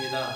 기도드리겠습니다.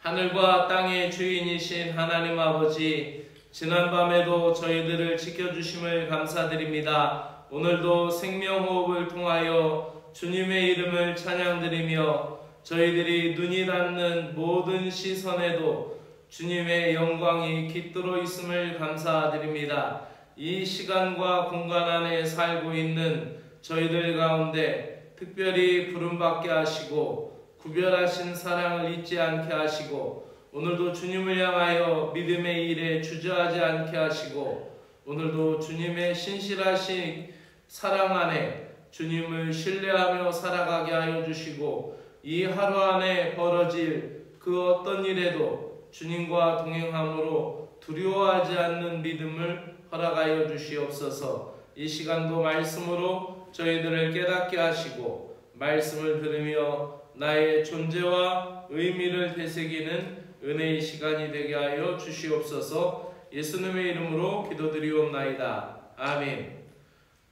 하늘과 땅의 주인이신 하나님 아버지, 지난밤에도 저희들을 지켜주심을 감사드립니다. 오늘도 생명호흡을 통하여 주님의 이름을 찬양드리며 저희들이 눈이 닿는 모든 시선에도 주님의 영광이 깃들어 있음을 감사드립니다. 이 시간과 공간 안에 살고 있는 저희들 가운데 특별히 부름받게 하시고 구별하신 사랑을 잊지 않게 하시고 오늘도 주님을 향하여 믿음의 일에 주저하지 않게 하시고 오늘도 주님의 신실하신 사랑 안에 주님을 신뢰하며 살아가게 하여 주시고 이 하루 안에 벌어질 그 어떤 일에도 주님과 동행함으로 두려워하지 않는 믿음을 허락하여 주시옵소서. 이 시간도 말씀으로 저희들을 깨닫게 하시고 말씀을 들으며 나의 존재와 의미를 되새기는 은혜의 시간이 되게 하여 주시옵소서. 예수님의 이름으로 기도드리옵나이다. 아멘.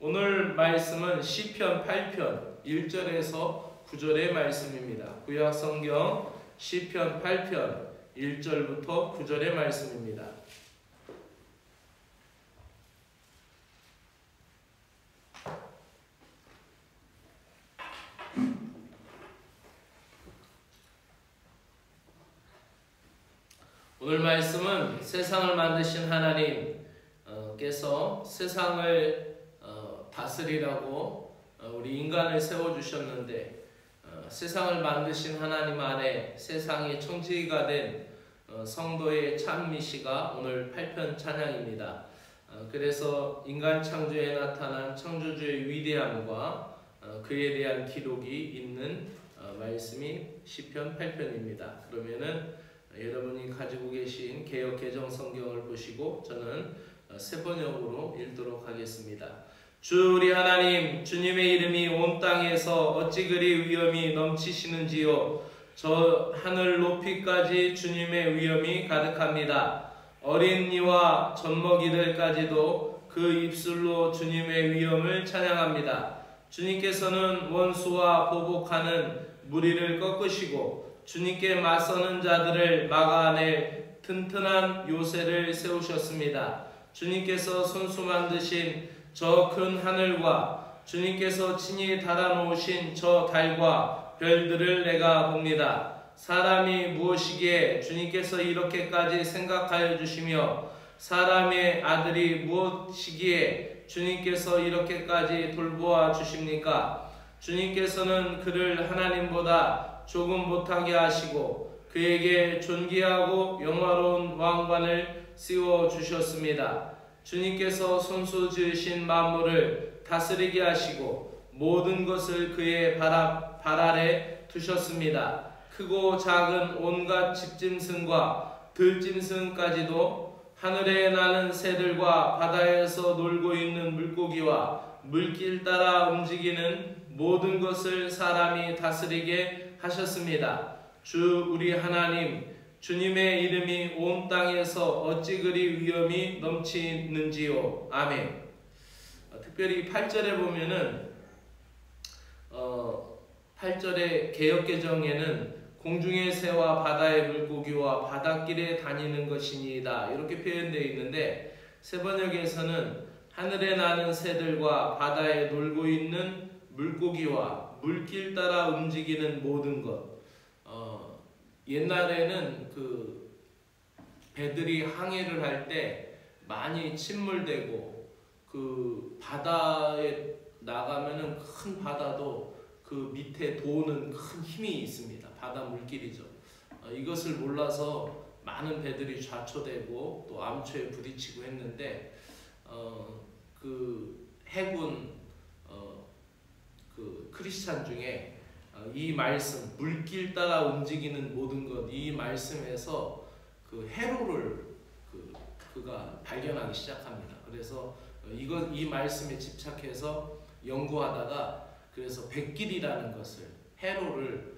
오늘 말씀은 시편 8편 1절에서 9절의 말씀입니다. 구약 성경 시편 8편 1절부터 9절의 말씀입니다. 오늘 말씀은 세상을 만드신 하나님께서 세상을 다스리라고 우리 인간을 세워주셨는데 세상을 만드신 하나님 안에 세상이 청지기가 된 성도의 찬미시가 오늘 8편 찬양입니다. 그래서 인간 창조에 나타난 창조주의 위대함과 그에 대한 기록이 있는 말씀이 시편 8편입니다. 그러면은 여러분이 가지고 계신 개역 개정 성경을 보시고 저는 새 번역으로 읽도록 하겠습니다. 주 우리 하나님, 주님의 이름이 온 땅에서 어찌 그리 위엄이 넘치시는지요. 저 하늘 높이까지 주님의 위엄이 가득합니다. 어린 이와 젖먹이들까지도 그 입술로 주님의 위엄을 찬양합니다. 주님께서는 원수와 보복하는 무리를 꺾으시고 주님께 맞서는 자들을 막아낼 튼튼한 요새를 세우셨습니다. 주님께서 손수 만드신 저 큰 하늘과 주님께서 친히 달아놓으신 저 달과 별들을 내가 봅니다. 사람이 무엇이기에 주님께서 이렇게까지 생각하여 주시며 사람의 아들이 무엇이기에 주님께서 이렇게까지 돌보아 주십니까? 주님께서는 그를 하나님보다 조금 못하게 하시고 그에게 존귀하고 영화로운 왕관을 씌워 주셨습니다. 주님께서 손수 지으신 만물을 다스리게 하시고 모든 것을 그의 발 아래 두셨습니다. 크고 작은 온갖 집짐승과 들짐승까지도 하늘에 나는 새들과 바다에서 놀고 있는 물고기와 물길 따라 움직이는 모든 것을 사람이 다스리게 하셨습니다. 주 우리 하나님, 주님의 이름이 온 땅에서 어찌 그리 위엄이 넘치는지요. 아멘. 특별히 8절에 보면은 8절의 개역개정에는 공중의 새와 바다의 물고기와 바닷길에 다니는 것이니이다 이렇게 표현되어 있는데 새번역에서는 하늘에 나는 새들과 바다에 놀고 있는 물고기와 물길 따라 움직이는 모든 것. 옛날에는 그 배들이 항해를 할 때 많이 침몰되고 그 바다에 나가면은 큰 바다도 그 밑에 도는 큰 힘이 있습니다. 바다 물길이죠. 이것을 몰라서 많은 배들이 좌초되고 또 암초에 부딪히고 했는데 그 해군 그 크리스찬 중에 이 말씀 물길 따라 움직이는 모든 것 이 말씀에서 그 해로를 그가 발견하기 시작합니다. 그래서 이 말씀에 집착해서 연구하다가 그래서 백길이라는 것을 해로를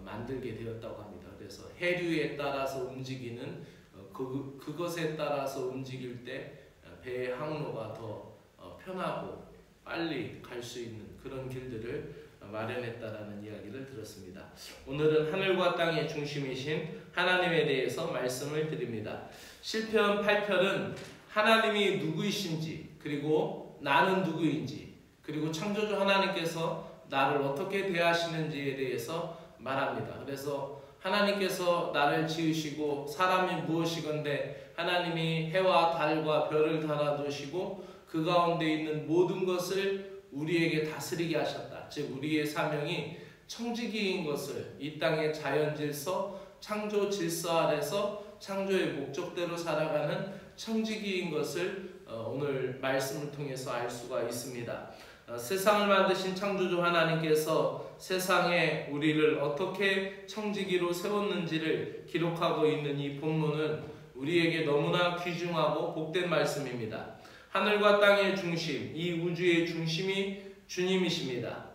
만들게 되었다고 합니다. 그래서 해류에 따라서 움직이는 그것에 따라서 움직일 때 배의 항로가 더 편하고 빨리 갈 수 있는 그런 길들을 마련했다라는 이야기를 들었습니다. 그렇습니다. 오늘은 하늘과 땅의 중심이신 하나님에 대해서 말씀을 드립니다. 시편 8편은 하나님이 누구이신지, 그리고 나는 누구인지, 그리고 창조주 하나님께서 나를 어떻게 대하시는지에 대해서 말합니다. 그래서 하나님께서 나를 지으시고 사람이 무엇이건대 하나님이 해와 달과 별을 달아두시고 그 가운데 있는 모든 것을 우리에게 다스리게 하셨다. 즉 우리의 사명이 청지기인 것을, 이 땅의 자연 질서, 창조 질서 아래서 창조의 목적대로 살아가는 청지기인 것을 오늘 말씀을 통해서 알 수가 있습니다. 세상을 만드신 창조주 하나님께서 세상에 우리를 어떻게 청지기로 세웠는지를 기록하고 있는 이 본문은 우리에게 너무나 귀중하고 복된 말씀입니다. 하늘과 땅의 중심, 이 우주의 중심이 주님이십니다.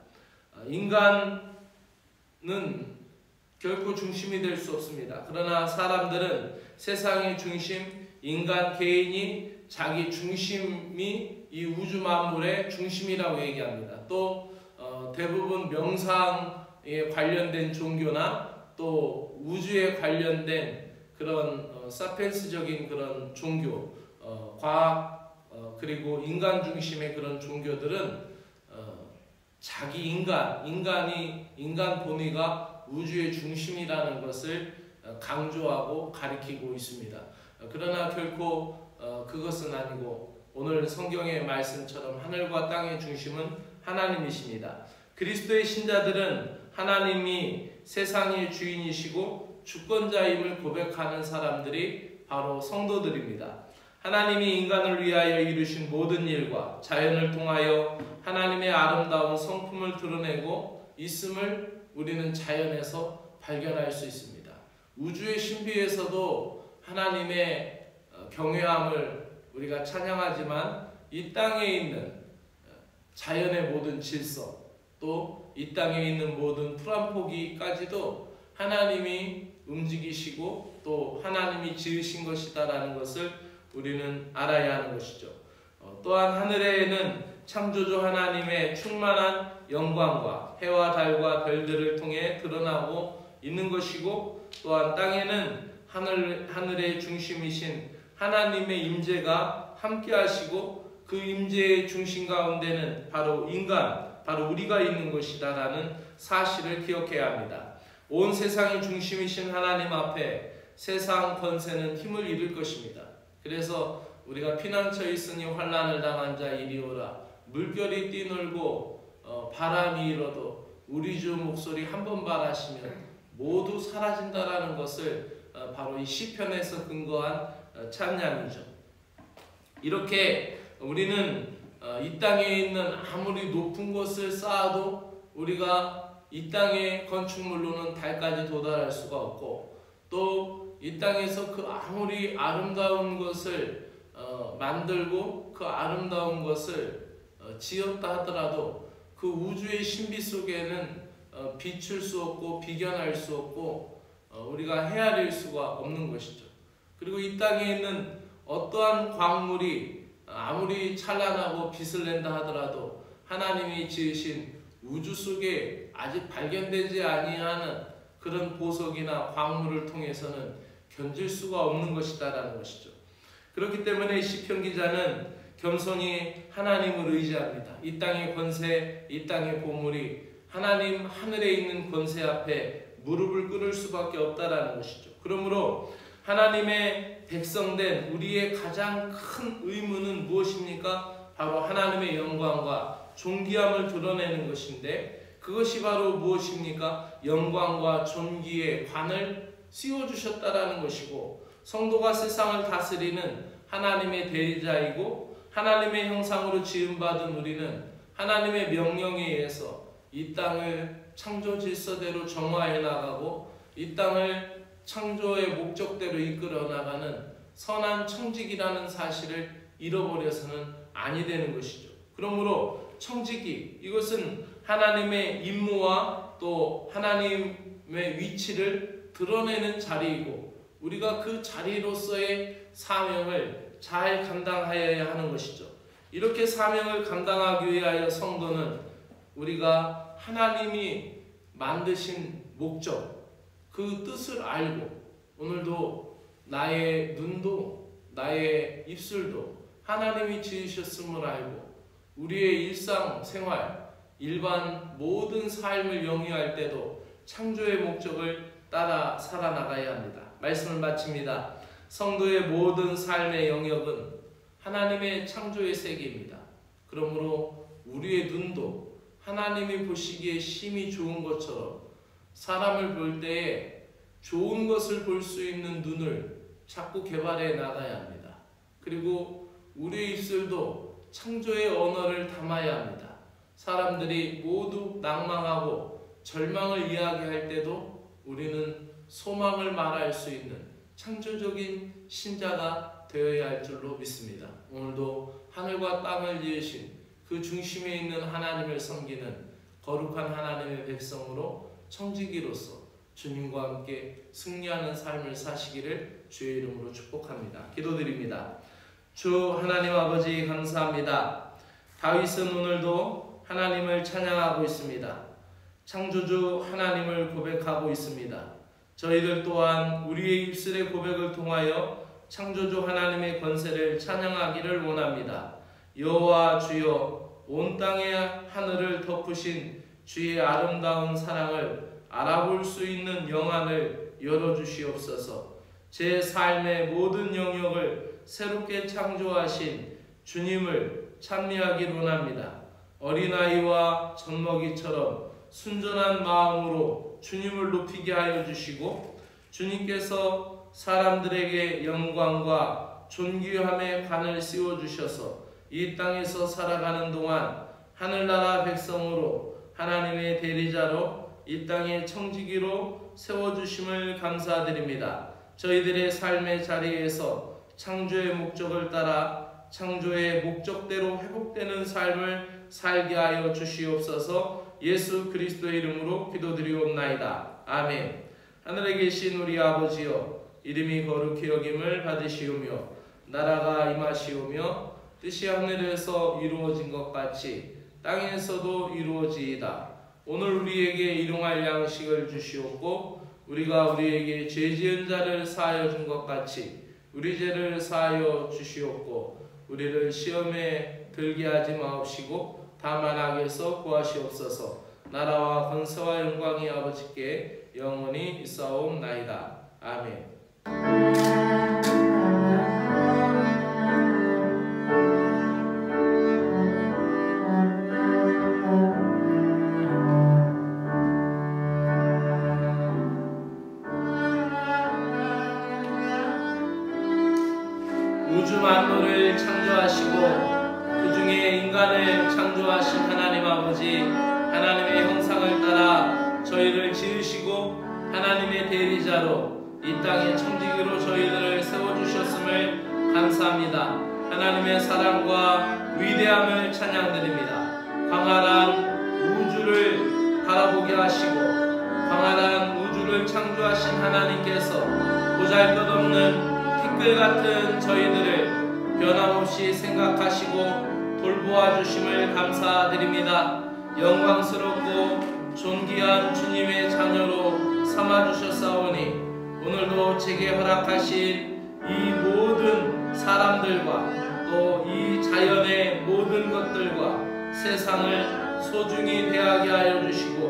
인간은 결코 중심이 될 수 없습니다. 그러나 사람들은 세상의 중심, 인간 개인이 자기 중심이 이 우주 만물의 중심이라고 얘기합니다. 또 대부분 명상에 관련된 종교나 또 우주에 관련된 그런 사피엔스적인 그런 종교, 과학, 그리고 인간 중심의 그런 종교들은 자기 인간 본위가 우주의 중심이라는 것을 강조하고 가리키고 있습니다. 그러나 결코 그것은 아니고 오늘 성경의 말씀처럼 하늘과 땅의 중심은 하나님이십니다. 그리스도의 신자들은 하나님이 세상의 주인이시고 주권자임을 고백하는 사람들이 바로 성도들입니다. 하나님이 인간을 위하여 이루신 모든 일과 자연을 통하여 하나님의 아름다운 성품을 드러내고 있음을 우리는 자연에서 발견할 수 있습니다. 우주의 신비에서도 하나님의 경외함을 우리가 찬양하지만 이 땅에 있는 자연의 모든 질서, 또 이 땅에 있는 모든 풀한포기까지도 하나님이 움직이시고 또 하나님이 지으신 것이다라는 것을 우리는 알아야 하는 것이죠. 또한 하늘에는 창조주 하나님의 충만한 영광과 해와 달과 별들을 통해 드러나고 있는 것이고, 또한 땅에는 하늘의 중심이신 하나님의 임재가 함께 하시고 그 임재의 중심 가운데는 바로 인간, 바로 우리가 있는 것이다라는 사실을 기억해야 합니다. 온 세상의 중심이신 하나님 앞에 세상 권세는 힘을 잃을 것입니다. 그래서 우리가 피난처에 있으니 환난을 당한 자 이리 오라. 물결이 뛰놀고 바람이 일어도 우리 주 목소리 한 번 말하시면 모두 사라진다라는 것을 바로 이 시편에서 근거한 찬양이죠. 이렇게 우리는 이 땅에 있는 아무리 높은 것을 쌓아도 우리가 이 땅의 건축물로는 달까지 도달할 수가 없고, 또 이 땅에서 그 아무리 아름다운 것을 만들고 그 아름다운 것을 지었다 하더라도 그 우주의 신비 속에는 비출 수 없고 비견할 수 없고 우리가 헤아릴 수가 없는 것이죠. 그리고 이 땅에 있는 어떠한 광물이 아무리 찬란하고 빛을 낸다 하더라도 하나님이 지으신 우주 속에 아직 발견되지 아니하는 그런 보석이나 광물을 통해서는 견딜 수가 없는 것이다라는 것이죠. 그렇기 때문에 시편 기자는 겸손히 하나님을 의지합니다. 이 땅의 권세, 이 땅의 보물이 하나님 하늘에 있는 권세 앞에 무릎을 꿇을 수밖에 없다라는 것이죠. 그러므로 하나님의 백성된 우리의 가장 큰 의무는 무엇입니까? 바로 하나님의 영광과 존귀함을 드러내는 것인데, 그것이 바로 무엇입니까? 영광과 존귀의 관을 씌워주셨다라는 것이고, 성도가 세상을 다스리는 하나님의 대리자이고 하나님의 형상으로 지음받은 우리는 하나님의 명령에 의해서 이 땅을 창조 질서대로 정화해 나가고 이 땅을 창조의 목적대로 이끌어 나가는 선한 청지기라는 사실을 잃어버려서는 아니 되는 것이죠. 그러므로 청지기, 이것은 하나님의 임무와 또 하나님의 위치를 드러내는 자리이고 우리가 그 자리로서의 사명을 잘 감당하여야 하는 것이죠. 이렇게 사명을 감당하기 위하여 성도는 우리가 하나님이 만드신 목적, 그 뜻을 알고 오늘도 나의 눈도 나의 입술도 하나님이 지으셨음을 알고 우리의 일상생활, 일반 모든 삶을 영위할 때도 창조의 목적을 따라 살아나가야 합니다. 말씀을 마칩니다. 성도의 모든 삶의 영역은 하나님의 창조의 세계입니다. 그러므로 우리의 눈도 하나님이 보시기에 심히 좋은 것처럼 사람을 볼 때에 좋은 것을 볼 수 있는 눈을 자꾸 개발해 나가야 합니다. 그리고 우리의 입술도 창조의 언어를 담아야 합니다. 사람들이 모두 낭망하고 절망을 이야기할 때도 우리는 소망을 말할 수 있는 창조적인 신자가 되어야 할 줄로 믿습니다. 오늘도 하늘과 땅을 지으신 그 중심에 있는 하나님을 섬기는 거룩한 하나님의 백성으로 청지기로서 주님과 함께 승리하는 삶을 사시기를 주의 이름으로 축복합니다. 기도드립니다. 주 하나님 아버지 감사합니다. 다윗은 오늘도 하나님을 찬양하고 있습니다. 창조주 하나님을 고백하고 있습니다. 저희들 또한 우리의 입술의 고백을 통하여 창조주 하나님의 권세를 찬양하기를 원합니다. 여호와 주여, 온 땅의 하늘을 덮으신 주의 아름다운 사랑을 알아볼 수 있는 영안을 열어주시옵소서. 제 삶의 모든 영역을 새롭게 창조하신 주님을 찬미하기를 원합니다. 어린아이와 젖먹이처럼 순전한 마음으로 주님을 높이게 하여 주시고, 주님께서 사람들에게 영광과 존귀함의 관을 씌워주셔서 이 땅에서 살아가는 동안 하늘나라 백성으로 하나님의 대리자로 이 땅의 청지기로 세워주심을 감사드립니다. 저희들의 삶의 자리에서 창조의 목적을 따라 창조의 목적대로 회복되는 삶을 살게 하여 주시옵소서. 예수 그리스도의 이름으로 기도드리옵나이다. 아멘. 하늘에 계신 우리 아버지여, 이름이 거룩히 여김을 받으시오며 나라가 임하시오며 뜻이 하늘에서 이루어진 것 같이 땅에서도 이루어지이다. 오늘 우리에게 일용할 양식을 주시옵고 우리가 우리에게 죄 지은 자를 사하여 준 것 같이 우리 죄를 사하여 주시옵고 우리를 시험에 들게 하지 마옵시고 다만 악에서 구하시옵소서. 나라와 권세와 영광이 아버지께 영원히 있사옵나이다. 아멘. 우주 만물을 창조하시고 그 중에 인간을 창조하신 하나님 아버지, 하나님의 형상을 따라 저희를 지으시고 하나님의 대리자로 이 땅의 청지기로 저희들을 세워주셨음을 감사합니다. 하나님의 사랑과 위대함을 찬양드립니다. 광활한 우주를 바라보게 하시고 광활한 우주를 창조하신 하나님께서 보잘것없는 티끌 같은 저희들을 변함없이 생각하시고 돌보아 주심을 감사드립니다. 영광스럽고 존귀한 주님의 자녀로 삼아주셨사오니 오늘도 제게 허락하신 이 모든 사람들과 또 이 자연의 모든 것들과 세상을 소중히 대하게 하여 주시고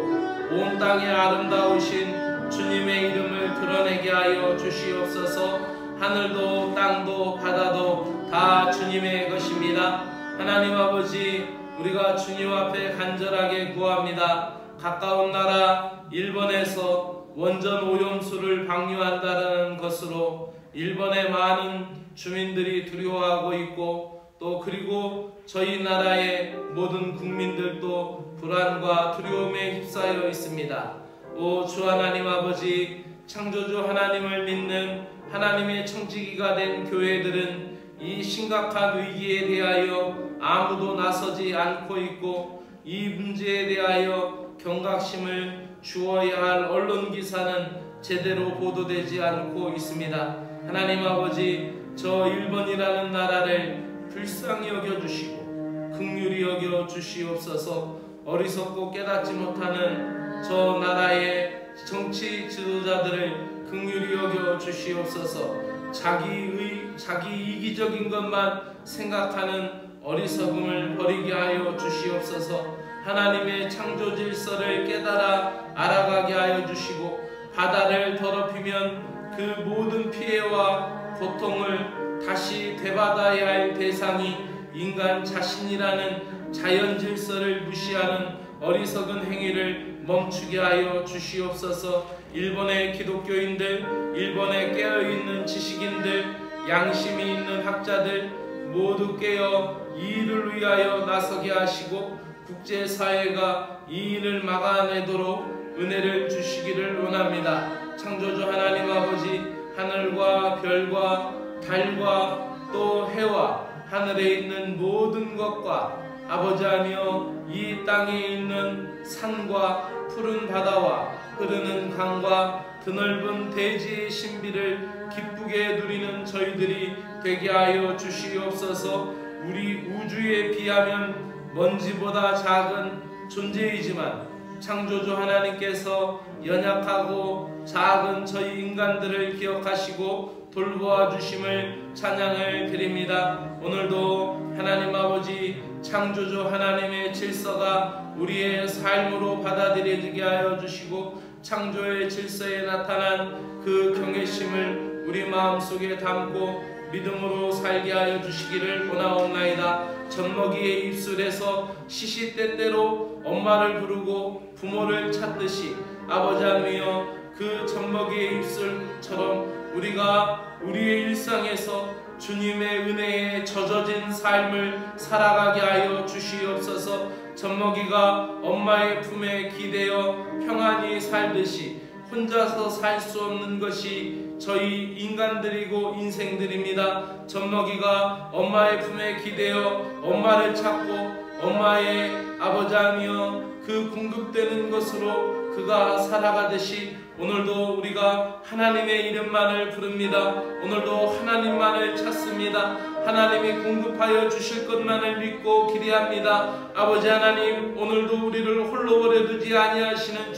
온 땅에 아름다우신 주님의 이름을 드러내게 하여 주시옵소서. 하늘도 땅도 바다도 다 주님의 것입니다. 하나님 아버지, 우리가 주님 앞에 간절하게 구합니다. 가까운 나라 일본에서 원전 오염수를 방류한다는 것으로 일본의 많은 주민들이 두려워하고 있고 또 그리고 저희 나라의 모든 국민들도 불안과 두려움에 휩싸여 있습니다. 오 주 하나님 아버지, 창조주 하나님을 믿는 하나님의 청지기가 된 교회들은 이 심각한 위기에 대하여 아무도 나서지 않고 있고 이 문제에 대하여 경각심을 주어야 할 언론 기사는 제대로 보도되지 않고 있습니다. 하나님 아버지, 저 일본이라는 나라를 불쌍히 여겨주시고 긍휼히 여겨주시옵소서. 어리석고 깨닫지 못하는 저 나라의 정치 지도자들을 긍휼히 여겨 주시옵소서. 자기 이기적인 것만 생각하는 어리석음을 버리게 하여 주시옵소서. 하나님의 창조 질서를 깨달아 알아가게 하여 주시고, 바다를 더럽히면 그 모든 피해와 고통을 다시 되받아야 할 대상이 인간 자신이라는 자연 질서를 무시하는 어리석은 행위를 멈추게 하여 주시옵소서. 일본의 기독교인들, 일본에 깨어있는 지식인들, 양심이 있는 학자들 모두 깨어 이 일을 위하여 나서게 하시고, 국제사회가 이 일을 막아내도록 은혜를 주시기를 원합니다. 창조주 하나님 아버지, 하늘과 별과 달과 또 해와 하늘에 있는 모든 것과 아버지하며 이 땅에 있는 산과 푸른 바다와 흐르는 강과 드넓은 대지의 신비를 기쁘게 누리는 저희들이 되게 하여 주시옵소서. 우리 우주에 비하면 먼지보다 작은 존재이지만 창조주 하나님께서 연약하고 작은 저희 인간들을 기억하시고 돌보아 주심을 찬양을 드립니다. 오늘도 하나님 아버지, 창조주 하나님의 질서가 우리의 삶으로 받아들여지게 하여 주시고, 창조의 질서에 나타난 그 경외심을 우리 마음속에 담고 믿음으로 살게 하여 주시기를 원하옵나이다. 젖먹이의 입술에서 시시때때로 엄마를 부르고 부모를 찾듯이 아버지 하나님이여, 그 젖먹이의 입술처럼 우리가 우리의 일상에서 주님의 은혜에 젖어진 삶을 살아가게 하여 주시옵소서. 젖먹이가 엄마의 품에 기대어 평안히 살듯이 혼자서 살 수 없는 것이 저희 인간들이고 인생들입니다. 젖먹이가 엄마의 품에 기대어 엄마를 찾고 엄마의 아버지하며 그 공급되는 것으로 그가 살아가듯이 오늘도 우리가 하나님의 이름만을 부릅니다. 오늘도 하나님만을 찾습니다. 하나님이 공급하여 주실 것만을 믿고 기대합니다. 아버지 하나님, 오늘도 우리를 홀로 버려두지 아니하시는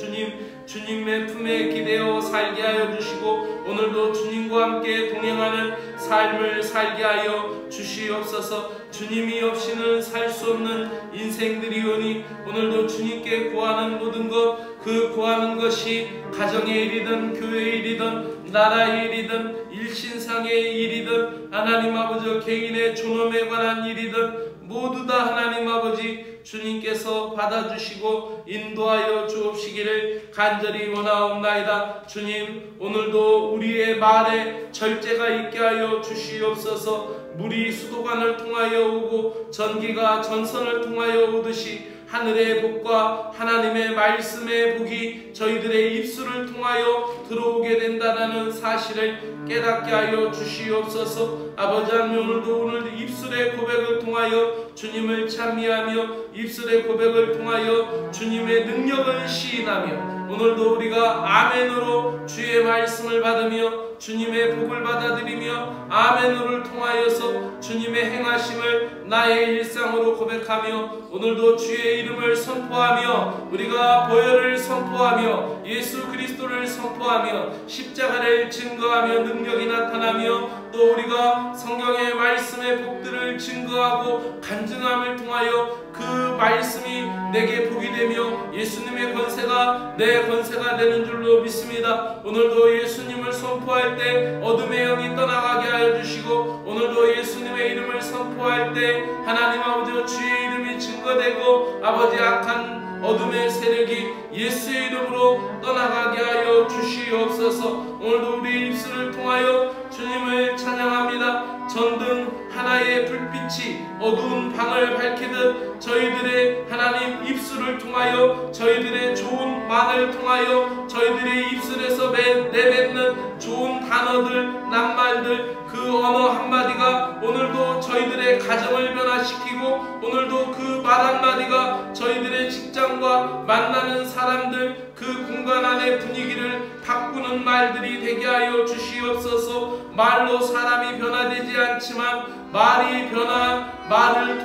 주님의 품에 기대어 살게 하여 주시고, 오늘도 주님과 함께 동행하는 삶을 살게 하여 주시옵소서. 주님이 없이는 살 수 없는 인생들이오니 오늘도 주님께 구하는 모든 것, 그 구하는 것이 가정의 일이든 교회의 일이든 나라의 일이든 일신상의 일이든 하나님 아버지 개인의 존엄에 관한 일이든 모두 다 하나님 아버지 주님께서 받아주시고 인도하여 주옵시기를 간절히 원하옵나이다. 주님, 오늘도 우리의 말에 절제가 있게 하여 주시옵소서. 물이 수도관을 통하여 오고 전기가 전선을 통하여 오듯이 하늘의 복과 하나님의 말씀의 복이 저희들의 입술을 통하여 들어오게 된다는 사실을 깨닫게 하여 주시옵소서. 아버지 하나님, 오늘 입술의 고백을 통하여 주님을 찬미하며 입술의 고백을 통하여 주님의 능력을 시인하며 오늘도 우리가 아멘으로 주의 말씀을 받으며 주님의 복을 받아들이며 아멘으로를 통하여서 주님의 행하심을 나의 일상으로 고백하며 오늘도 주의 이름을 선포하며 우리가 보혈을 선포하며 예수 그리스도를 선포하며 십자가를 증거하며 능력이 나타나며 또 우리가 성경의 말씀의 복들을 증거하고 간증함을 통하여 그 말씀이 내게 복이 되며 예수님의 권세가 내 권세가 되는 줄로 믿습니다. 오늘도 예수님을 선포할 때 어둠의 영이 떠나가게 하여 주시고 오늘도 예수님의 이름을 선포할 때 하나님 아버지 주의 이름이 증거되고 아버지 악한 어둠의 세력이 예수의 이름으로 떠나가게 하여 주시옵소서. 오늘도 우리 입술을 통하여 주님을 찬양합니다. 전등 하나의 불빛이 어두운 방을 밝히듯 저희들의 하나님 입술을 통하여 저희들의 좋은 말을 통하여 저희들의 입술에서 내뱉는 좋은 단어들, 낱말들, 그 언어 한마디가 오늘도 저희들의 가정을 변화시키고 오늘도 그 말 한마디가 저희들의 직장과 만나는 사람들 그 공간 안의 분위기를 바꾸는 말들이 되게 하여 주시옵소서. 말로 사람이 변화되지 않지만 말을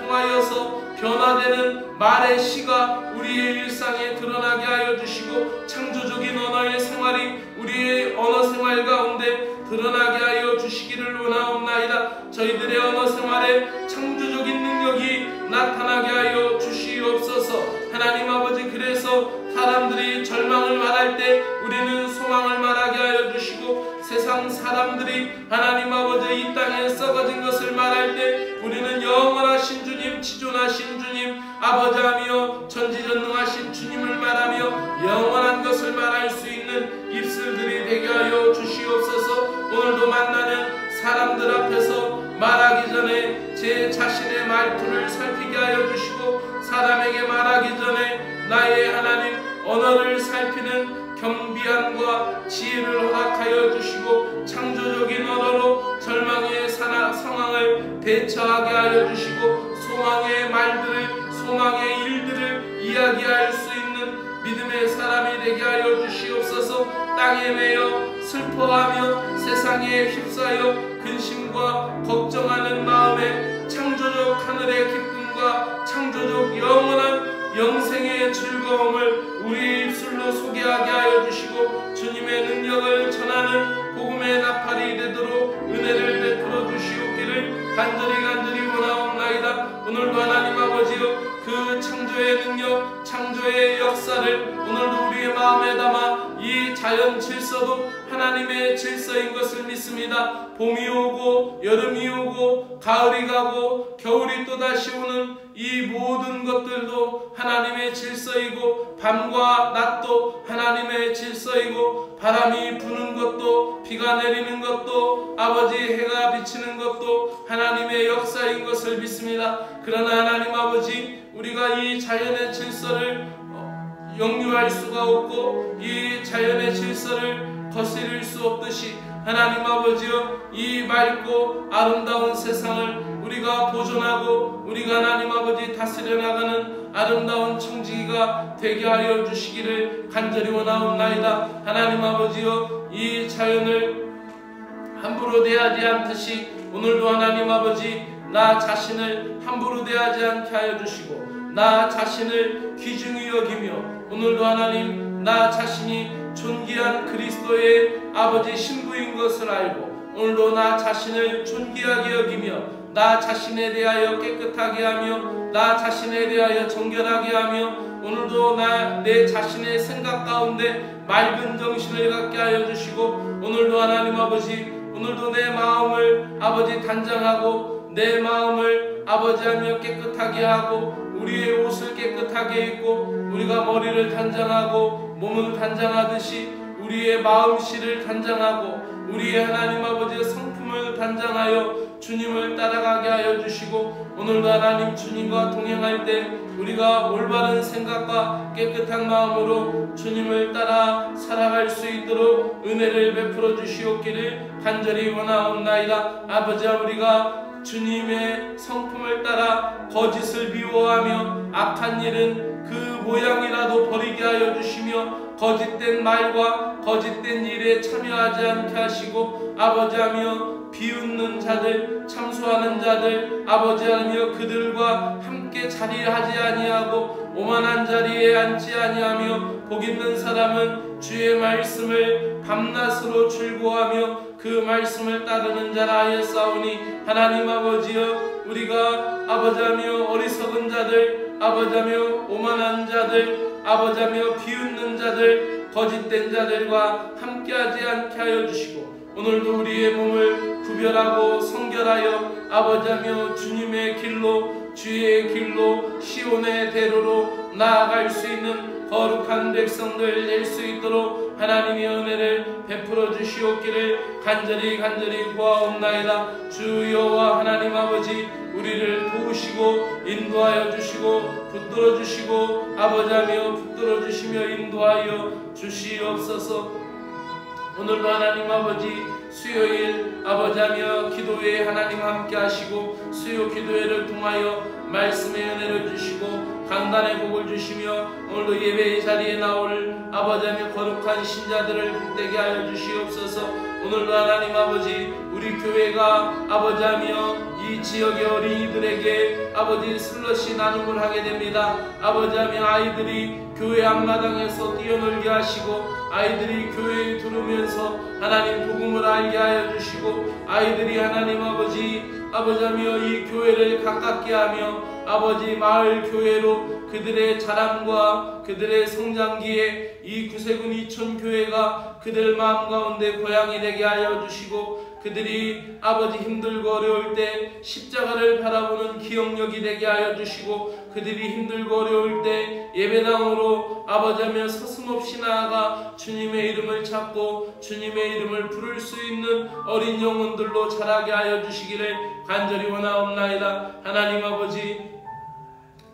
통하여서 변화되는 말의 시가 우리의 일상에 드러나게 하여 주시고 창조적인 언어의 생활이 우리의 언어 생활 가운데 드러나게 하여 주시기를 원하옵나이다. 저희들의 언어 생활에 창조적인 능력이 나타나게 하여 주시옵소서. 하나님 아버지, 그래서 사람들이 절망을 말할 때 우리는 소망을 말하게 하여 주시고, 세상 사람들이 하나님 아버지 이 땅에 썩어진 것을 말할 때 우리는 영원하신 주님, 지존하신 주님, 아버지하며 전지전능하신 주님을 말하며 영원한 것을 말할 수 있는 입술들이 되게 하여 주시옵소서. 오늘도 만나는 사람들 앞에서 말하기 전에 제 자신의 말투를 살피게 하여 주시고, 사람에게 말하기 전에 나의 하나님 언어를 살피는 경비함과 지혜를 허락하여 주시고, 창조적인 언어로 절망의 상황을 대처하게 하여 주시고, 소망의 말들을, 소망의 일들을 이야기할 수 있는 믿음의 사람이 되게 하여 주시옵소서. 땅에 매여 슬퍼하며 세상에 휩싸여 근심과 걱정하는 마음에 창조적 하늘의 기쁨과 창조적 영원한 영생의 즐거움을 우리 입술로 소개하게 하여 주시고, 주님의 능력을 전하는 복음의 나팔이 되도록 은혜를 베풀어 주시옵기를 간절히 원하옵나이다. 오늘도 하나님 아버지여, 그 창조의 능력, 창조의 역사를 오늘도 우리의 마음에 담아 이 자연 질서도 하나님의 질서인 것을 믿습니다. 봄이 오고 여름이 오고 가을이 가고 겨울이 또다시 오는 이 모든 것들도 하나님의 질서이고, 밤과 낮도 하나님의 질서이고, 바람이 부는 것도 비가 내리는 것도 아버지 해가 비치는 것도 하나님의 역사인 것을 믿습니다. 그러나 하나님 아버지, 우리가 이 자연의 질서를 역류할 수가 없고 이 자연의 질서를 거스릴 수 없듯이 하나님 아버지여, 이 맑고 아름다운 세상을 우리가 보존하고 우리가 하나님 아버지 다스려 나가는 아름다운 청지기가 되게 하여 주시기를 간절히 원하옵나이다. 하나님 아버지여, 이 자연을 함부로 대하지 않듯이 오늘도 하나님 아버지 나 자신을 함부로 대하지 않게 하여 주시고, 나 자신을 귀중히 여기며 오늘도 하나님 나 자신이 존귀한 그리스도의 아버지 신부인 것을 알고 오늘도 나 자신을 존귀하게 여기며 나 자신에 대하여 깨끗하게 하며 나 자신에 대하여 정결하게 하며 오늘도 내 자신의 생각 가운데 맑은 정신을 갖게 하여 주시고, 오늘도 하나님 아버지, 오늘도 내 마음을 아버지 단장하고 내 마음을 아버지하며 깨끗하게 하고 우리의 옷을 깨끗하게 입고 우리가 머리를 단장하고 몸을 단장하듯이 우리의 마음씨를 단장하고 우리의 하나님 아버지의 성품을 단장하여 주님을 따라가게 하여 주시고, 오늘도 하나님 주님과 동행할 때 우리가 올바른 생각과 깨끗한 마음으로 주님을 따라 살아갈 수 있도록 은혜를 베풀어 주시옵기를 간절히 원하옵나이다. 아버지와 우리가 주님의 성품을 따라 거짓을 미워하며 악한 일은 그 모양이라도 버리게 하여 주시며 거짓된 말과 거짓된 일에 참여하지 않게 하시고, 아버지하며 비웃는 자들, 참소하는 자들, 아버지하며 그들과 함께 자리하지 아니하고 오만한 자리에 앉지 아니하며 복 있는 사람은 주의 말씀을 밤낮으로 즐거워하며 그 말씀을 따르는 자라 하였사오니, 하나님 아버지여, 우리가 아버지하며 어리석은 자들, 아버지하며 오만한 자들, 아버지하며 비웃는 자들, 거짓된 자들과 함께하지 않게 하여 주시고, 오늘도 우리의 몸을 구별하고 성결하여 아버지하며 주님의 길로, 주의 길로, 시온의 대로로 나아갈 수 있는 거룩한 백성들 될 수 있도록 하나님의 은혜를 베풀어 주시옵기를 간절히 구하옵나이다. 주 여호와 하나님 아버지, 우리를 도우시고 인도하여 주시고 붙들어 주시고 아버지하며 붙들어 주시며 인도하여 주시옵소서. 오늘도 하나님 아버지 수요일 아버지하며 기도회에 하나님 함께 하시고 수요 기도회를 통하여 말씀의 은혜를 주시고 강단의 복을 주시며 오늘도 예배의 자리에 나올 아버지 하나님 거룩한 신자들을 복되게 하여 주시옵소서. 오늘도 하나님 아버지 우리 교회가 아버지하며 이 지역의 어린이들에게 아버지 슬러시 나눔을 하게 됩니다. 아버지하며 아이들이 교회 앞마당에서 뛰어놀게 하시고 아이들이 교회에 들어오면서 하나님 복음을 알게 하여 주시고 아이들이 하나님 아버지하며 이 교회를 가깝게 하며 아버지 마을 교회로 그들의 자랑과 그들의 성장기에 이 구세군 이촌 교회가 그들 마음 가운데 고향이 되게 하여 주시고 그들이 아버지 힘들고 어려울 때 십자가를 바라보는 기억력이 되게 하여 주시고 그들이 힘들고 어려울 때 예배당으로 아버지하며 서슴없이 나아가 주님의 이름을 찾고 주님의 이름을 부를 수 있는 어린 영혼들로 자라게 하여 주시기를 간절히 원하옵나이다. 하나님 아버지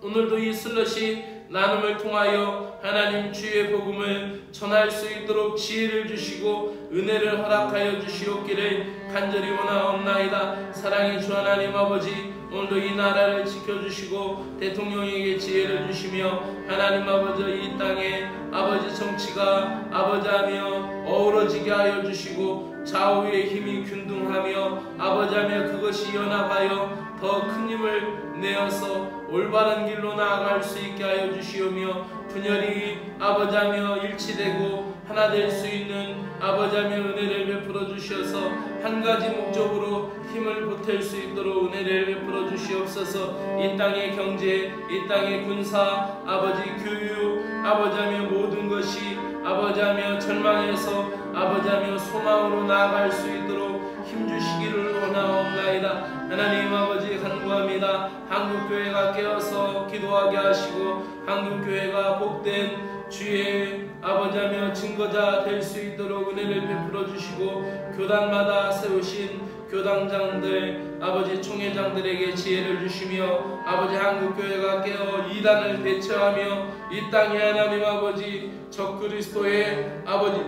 오늘도 이 슬러시 나눔을 통하여 하나님 주의 복음을 전할 수 있도록 지혜를 주시고 은혜를 허락하여 주시옵기를 간절히 원하옵나이다. 사랑의 주 하나님 아버지 오늘도 이 나라를 지켜주시고 대통령에게 지혜를 주시며 하나님 아버지 이 땅에 아버지 정치가 아버지하며 어우러지게 하여 주시고 좌우의 힘이 균등하며 아버지하며 그것이 연합하여 더 큰 힘을 내어서 올바른 길로 나아갈 수 있게 하여 주시오며 분열이 아버지하며 일치되고 하나 될 수 있는 아버지하며 은혜를 베풀어 주셔서 한 가지 목적으로 힘을 보탤 수 있도록 은혜를 베풀어 주시옵소서. 이 땅의 경제, 이 땅의 군사, 아버지 교육, 아버지하며 모든 것이 아버지하며 절망에서 아버지하며 소망으로 나아갈 수 있도록 힘주시기를 원하옵나이다. 하나님 아버지 간구합니다. 한국교회가 깨어서 기도하게 하시고 한국교회가 복된 주의 아버지하며 증거자 될 수 있도록 은혜를 베풀어 주시고 교단마다 세우신 교당장들 아버지 총회장들에게 지혜를 주시며 아버지 한국교회가 깨어 이단을 대처하며 이 땅에 하나님 아버지 적그리스도의 아버지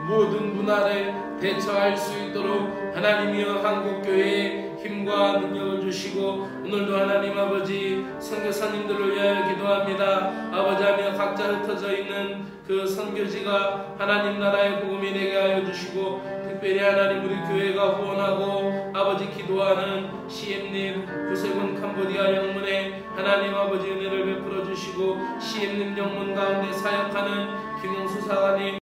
모든 문화를 대처할 수 있도록 하나님이여 한국교회에 힘과 능력을 주시고 오늘도 하나님 아버지 선교사님들을 위하여 기도합니다. 아버지하며 각자 흩어져 있는 그 선교지가 하나님 나라의 복음이 되게 하여 주시고 특별히 하나님 우리 교회가 후원하고 아버지 기도하는 시엠님 구세군 캄보디아 영문에 하나님 아버지 은혜를 베풀어 주시고 시엠님 영문 가운데 사역하는 김용수 사관님